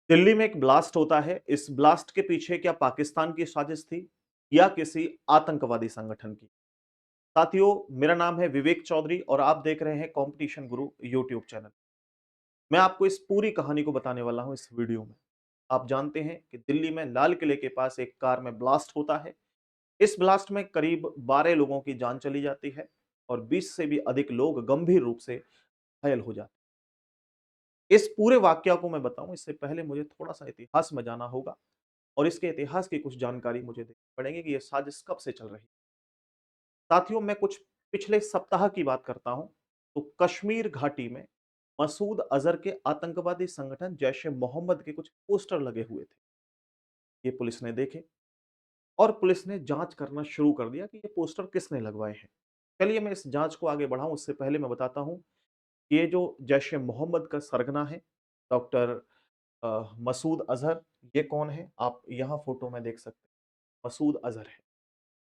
दिल्ली में एक ब्लास्ट होता है। इस ब्लास्ट के पीछे क्या पाकिस्तान की साजिश थी या किसी आतंकवादी संगठन की? साथियों, मेरा नाम है विवेक चौधरी और आप देख रहे हैं कंपटीशन गुरु यूट्यूब चैनल। मैं आपको इस पूरी कहानी को बताने वाला हूं इस वीडियो में। आप जानते हैं कि दिल्ली में लाल किले के पास एक कार में ब्लास्ट होता है। इस ब्लास्ट में करीब 12 लोगों की जान चली जाती है और 20 से भी अधिक लोग गंभीर रूप से घायल हो जाते हैं। इस पूरे वाकया को मैं बताऊं इससे पहले मुझे थोड़ा सा इतिहास में जाना होगा और इसके इतिहास की कुछ जानकारी मुझे देनी पड़ेगी कि यह साजिश कब से चल रही है। साथियों, मैं कुछ पिछले सप्ताह की बात करता हूं तो कश्मीर घाटी में मसूद अजहर के आतंकवादी संगठन जैश ए मोहम्मद के कुछ पोस्टर लगे हुए थे। ये पुलिस ने देखे और पुलिस ने जांच करना शुरू कर दिया कि ये पोस्टर किसने लगवाए हैं। चलिए मैं इस जांच को आगे बढ़ाऊं उससे पहले मैं बताता हूं कि ये जो जैश ए मोहम्मद का सरगना है, डॉक्टर मसूद अजहर, ये कौन है? आप यहाँ फोटो में देख सकते हैं। मसूद अजहर है।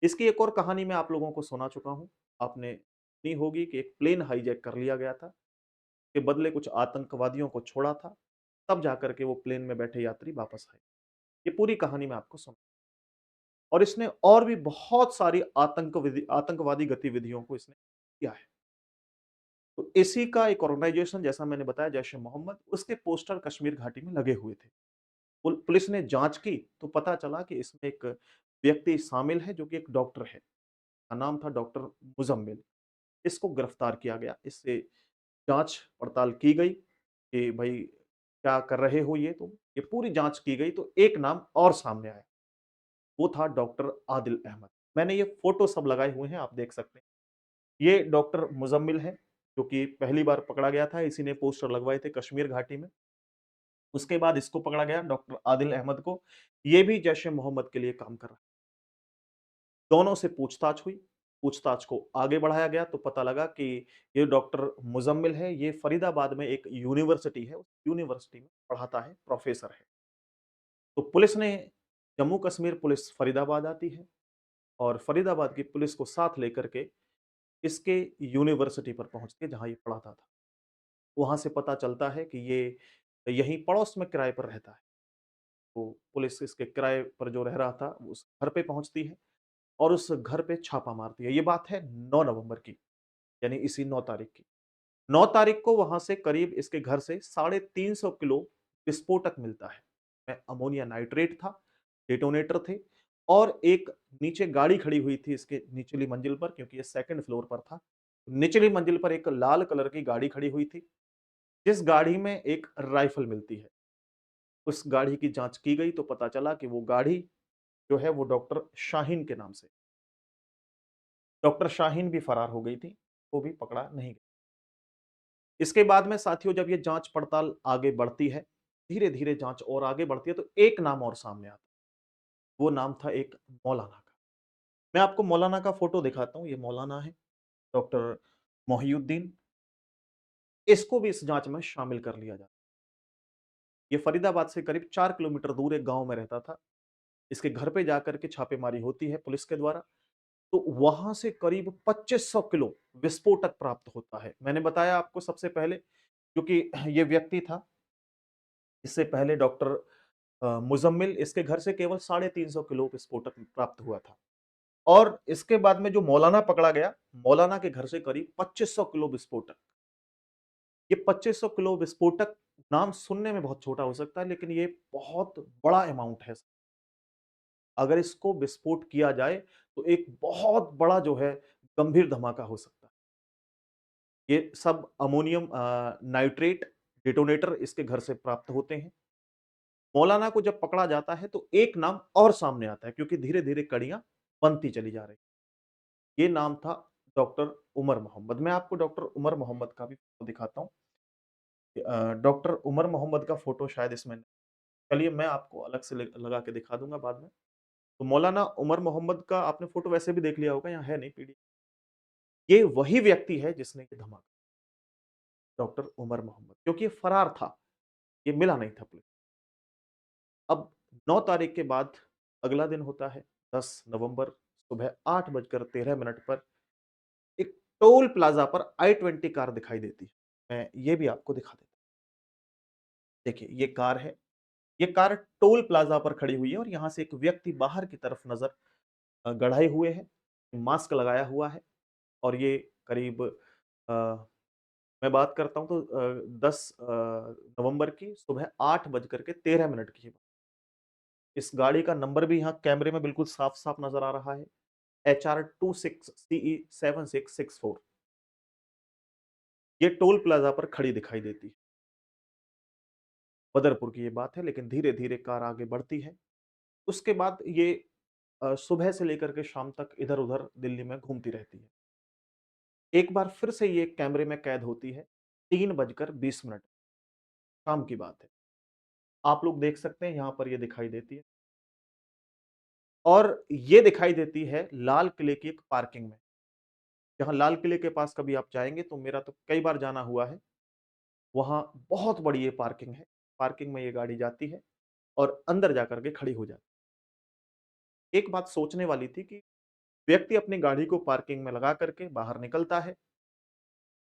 इसकी एक और कहानी मैं आप लोगों को सुना चुका हूँ। आपने सुनी होगी कि एक प्लेन हाईजैक कर लिया गया था, के बदले कुछ आतंकवादियों को छोड़ा था, तब जाकर के वो प्लेन में बैठे यात्री वापस आए। ये पूरी कहानी मैं आपको सुना और इसने और भी बहुत सारी आतंकवादी गतिविधियों को इसने किया है। तो इसी का एक ऑर्गेनाइजेशन जैसा मैंने बताया जैश ए मोहम्मद, उसके पोस्टर कश्मीर घाटी में लगे हुए थे। पुलिस ने जांच की तो पता चला कि इसमें एक व्यक्ति शामिल है जो कि एक डॉक्टर है। का नाम था डॉक्टर मुजम्मिल। इसको गिरफ्तार किया गया। इससे जांच पड़ताल की गई कि भाई क्या कर रहे हो ये तुम? ये पूरी जांच की गई तो एक नाम और सामने आया। वो था डॉक्टर आदिल अहमद। मैंने ये फोटो सब लगाए हुए हैं, आप देख सकते हैं। ये डॉक्टर मुजम्मिल है जो कि पहली बार पकड़ा गया था, इसी ने पोस्टर लगवाए थे कश्मीर घाटी में। उसके बाद इसको पकड़ा गया डॉक्टर आदिल अहमद को। ये भी जैश ए मोहम्मद के लिए काम कर रहा है। दोनों से पूछताछ हुई। पूछताछ को आगे बढ़ाया गया तो पता लगा कि ये डॉक्टर मुजम्मिल है, ये फरीदाबाद में एक यूनिवर्सिटी है, उस यूनिवर्सिटी में पढ़ाता है, प्रोफेसर है। तो पुलिस ने जम्मू कश्मीर पुलिस फरीदाबाद आती है और फरीदाबाद की पुलिस को साथ लेकर के इसके यूनिवर्सिटी पर पहुंचती है जहां ये पढ़ाता था। वहां से पता चलता है कि ये यहीं पड़ोस में किराए पर रहता है। तो पुलिस इसके किराए पर जो रह रहा था उस घर पे पहुंचती है और उस घर पे छापा मारती है। ये बात है 9 नवंबर की, यानी इसी 9 तारीख की। 9 तारीख को वहां से करीब इसके घर से 350 किलो विस्फोटक मिलता है। में अमोनिया नाइट्रेट था, डेटोनेटर थे और एक नीचे गाड़ी खड़ी हुई थी इसके निचली मंजिल पर, क्योंकि ये सेकंड फ्लोर पर था। निचली मंजिल पर एक लाल कलर की गाड़ी खड़ी हुई थी, जिस गाड़ी में एक राइफल मिलती है। उस गाड़ी की जांच की गई तो पता चला कि वो गाड़ी जो है वो डॉक्टर शाहीन के नाम से। डॉक्टर शाहीन भी फरार हो गई थी, वो भी पकड़ा नहीं गया। इसके बाद में साथियों जब ये जांच पड़ताल आगे बढ़ती है, धीरे-धीरे जांच और आगे बढ़ती है तो एक नाम और सामने आता है। वो नाम था एक मौलाना का। मैं आपको मौलाना का फोटो दिखाता हूँ, ये मौलाना है, डॉक्टर मोहिउद्दीन। इसको भी इस जांच में शामिल कर लिया जाता है। ये फरीदाबाद से करीब 4 किलोमीटर दूर एक गाँव में रहता था। इसके घर पे जाकर के छापेमारी होती है पुलिस के द्वारा, तो वहां से करीब 2500 किलो विस्फोटक प्राप्त होता है। मैंने बताया आपको सबसे पहले, क्योंकि ये व्यक्ति था, इससे पहले डॉक्टर मुजम्मिल, इसके घर से केवल 350 किलो विस्फोटक प्राप्त हुआ था। और इसके बाद में जो मौलाना पकड़ा गया, मौलाना के घर से करीब 2500 किलो विस्फोटक। ये 2500 किलो विस्फोटक नाम सुनने में बहुत छोटा हो सकता है, लेकिन ये बहुत बड़ा अमाउंट है। अगर इसको विस्फोट किया जाए तो एक बहुत बड़ा जो है गंभीर धमाका हो सकता है। ये सब अमोनियम नाइट्रेट डेटोनेटर इसके घर से प्राप्त होते हैं। मौलाना को जब पकड़ा जाता है तो एक नाम और सामने आता है, क्योंकि धीरे-धीरे कड़ियाँ बनती चली जा रही। ये नाम था डॉक्टर उमर मोहम्मद। मैं आपको डॉक्टर उमर मोहम्मद का भी फ़ोटो दिखाता हूँ। डॉक्टर उमर मोहम्मद का फ़ोटो शायद इसमें, चलिए मैं आपको अलग से लगा के दिखा दूँगा बाद में। तो मौलाना उमर मोहम्मद का आपने फ़ोटो वैसे भी देख लिया होगा, यहाँ है नहीं पीडी। ये वही व्यक्ति है जिसने ये धमाका, डॉक्टर उमर मोहम्मद, क्योंकि ये फरार था, ये मिला नहीं था पुलिस। अब 9 तारीख के बाद अगला दिन होता है 10 नवंबर, सुबह 8 बजकर 13 मिनट पर एक टोल प्लाज़ा पर आई-20 कार दिखाई देती है। मैं ये भी आपको दिखा देता हूँ। देखिए, ये कार है, ये कार टोल प्लाजा पर खड़ी हुई है और यहाँ से एक व्यक्ति बाहर की तरफ नज़र गड़ाए हुए है, मास्क लगाया हुआ है और ये करीब मैं बात करता हूँ तो 10 नवंबर की सुबह 8 बज कर के 13 मिनट की है। इस गाड़ी का नंबर भी यहाँ कैमरे में बिल्कुल साफ-साफ नज़र आ रहा है, HR26CE7664। ये टोल प्लाजा पर खड़ी दिखाई देती है। बदरपुर की ये बात है, लेकिन धीरे-धीरे कार आगे बढ़ती है। उसके बाद ये सुबह से लेकर के शाम तक इधर-उधर दिल्ली में घूमती रहती है। एक बार फिर से ये कैमरे में कैद होती है, 3 बजकर 20 मिनट, शाम की बात है। आप लोग देख सकते हैं यहाँ पर ये दिखाई देती है और ये दिखाई देती है लाल किले की एक पार्किंग में। जहाँ लाल किले के पास कभी आप जाएँगे तो मेरा तो कई बार जाना हुआ है। वहाँ बहुत बड़ी ये पार्किंग है। पार्किंग में ये गाड़ी जाती है और अंदर जाकर के खड़ी हो जाती है। एक बात सोचने वाली थी कि व्यक्ति अपनी गाड़ी को पार्किंग में लगा करके बाहर निकलता है,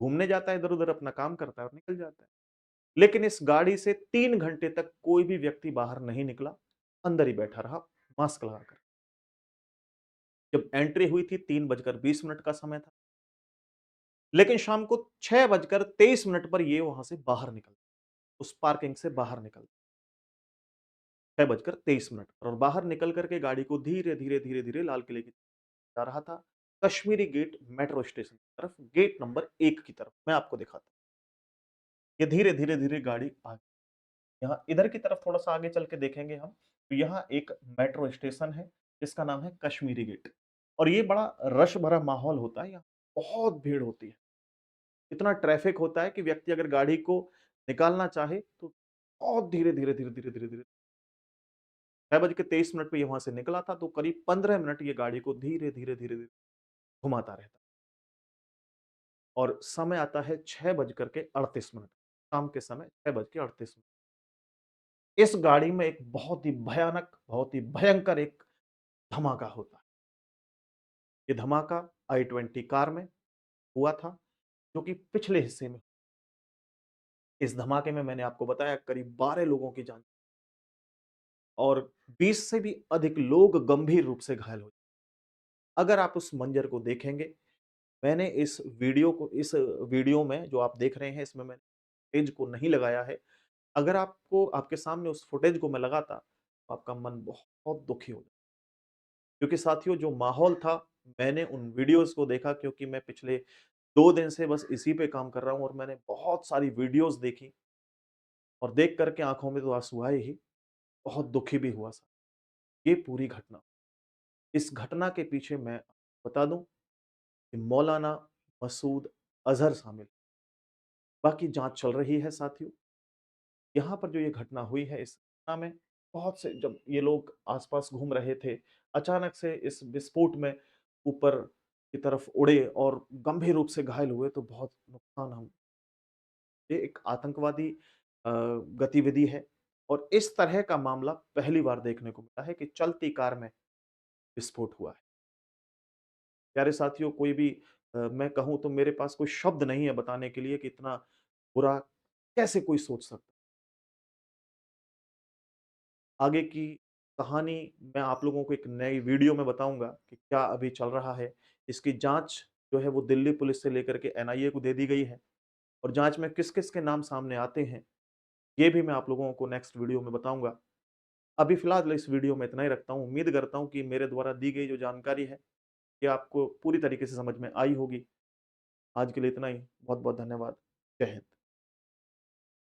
घूमने जाता है इधर-उधर अपना काम करता है और निकल जाता है। लेकिन इस गाड़ी से 3 घंटे तक कोई भी व्यक्ति बाहर नहीं निकला, अंदर ही बैठा रहा मास्क लगाकर। जब एंट्री हुई थी 3 बजकर 20 मिनट का समय था, लेकिन शाम को 6 बजकर 23 मिनट पर ये वहां से बाहर निकल, उस पार्किंग से बाहर निकल, 6 बजकर 23 मिनट पर और बाहर निकल करके गाड़ी को धीरे-धीरे, धीरे-धीरे लाल किले की तरफ जा रहा था, कश्मीरी गेट मेट्रो स्टेशन की तरफ, गेट नंबर 1 की तरफ। मैं आपको दिखाता हूँ। ये धीरे-धीरे, धीरे गाड़ी आगे यहाँ इधर की तरफ थोड़ा-सा आगे चल के देखेंगे हम, तो यहाँ एक मेट्रो स्टेशन है, जिसका नाम है कश्मीरी गेट और ये बड़ा रश भरा माहौल होता है यहाँ, बहुत भीड़ होती है। इतना ट्रैफिक होता है कि व्यक्ति अगर गाड़ी को निकालना चाहे, तो बहुत धीरे-धीरे, धीरे-धीरे, धीरे-धीरे 6 बज के 23 मिनट पे ये वहाँ से निकला था, तो करीब 15 मिनट ये गाड़ी को धीरे-धीरे, धीरे-धीरे घुमाता रहता और समय आता है 6 बज कर के 38 मिनट, शाम के समय 6 बज के 38 मिनट। इस गाड़ी में एक बहुत ही भयानक, बहुत ही भयंकर एक धमाका होता है। ये धमाका i20 कार में हुआ था, जो कि पिछले हिस्से में। इस धमाके में मैंने आपको बताया करीब 12 लोगों की जान और 20 से भी अधिक लोग गंभीर रूप से घायल हुए। अगर आप उस मंजर को देखेंगे, मैंने इस वीडियो में जो आप देख रहे हैं, इसमें मैंने फुटेज को नहीं लगाया है। अगर आपको आपके सामने उस फुटेज को मैं लगाता, तो आपका मन बहुत दुखी हो जाता। क्योंकि साथियों जो माहौल था, मैंने उन वीडियोज़ को देखा क्योंकि मैं पिछले 2 दिन से बस इसी पे काम कर रहा हूँ और मैंने बहुत सारी वीडियोज़ देखी और देख कर के आँखों में तो आँसू आए ही, बहुत दुखी भी हुआ सा। ये पूरी घटना, इस घटना के पीछे मैं बता दूँ कि मौलाना मसूद अज़हर शामिल, बाकी जाँच चल रही है साथियों। यहाँ पर जो ये घटना हुई है, इस घटना में बहुत से जब ये लोग आस-पास घूम रहे थे, अचानक से इस विस्फोट में ऊपर की तरफ उड़े और गंभीर रूप से घायल हुए, तो बहुत नुकसान हम ये एक आतंकवादी गतिविधि है और इस तरह का मामला पहली बार देखने को मिला है कि चलती कार में विस्फोट हुआ है। प्यारे साथियों, कोई भी मैं कहूँ तो मेरे पास कोई शब्द नहीं है बताने के लिए कि इतना बुरा कैसे कोई सोच सकता है। आगे की कहानी मैं आप लोगों को एक नई वीडियो में बताऊँगा कि क्या अभी चल रहा है। इसकी जाँच जो है वो दिल्ली पुलिस से लेकर के एनआईए को दे दी गई है और जाँच में किस-किस के नाम सामने आते हैं, ये भी मैं आप लोगों को नेक्स्ट वीडियो में बताऊँगा। अभी फ़िलहाल इस वीडियो में इतना ही रखता हूँ। उम्मीद करता हूँ कि मेरे द्वारा दी गई जो जानकारी है, ये आपको पूरी तरीके से समझ में आई होगी। आज के लिए इतना ही। बहुत-बहुत धन्यवाद। जय हिंद।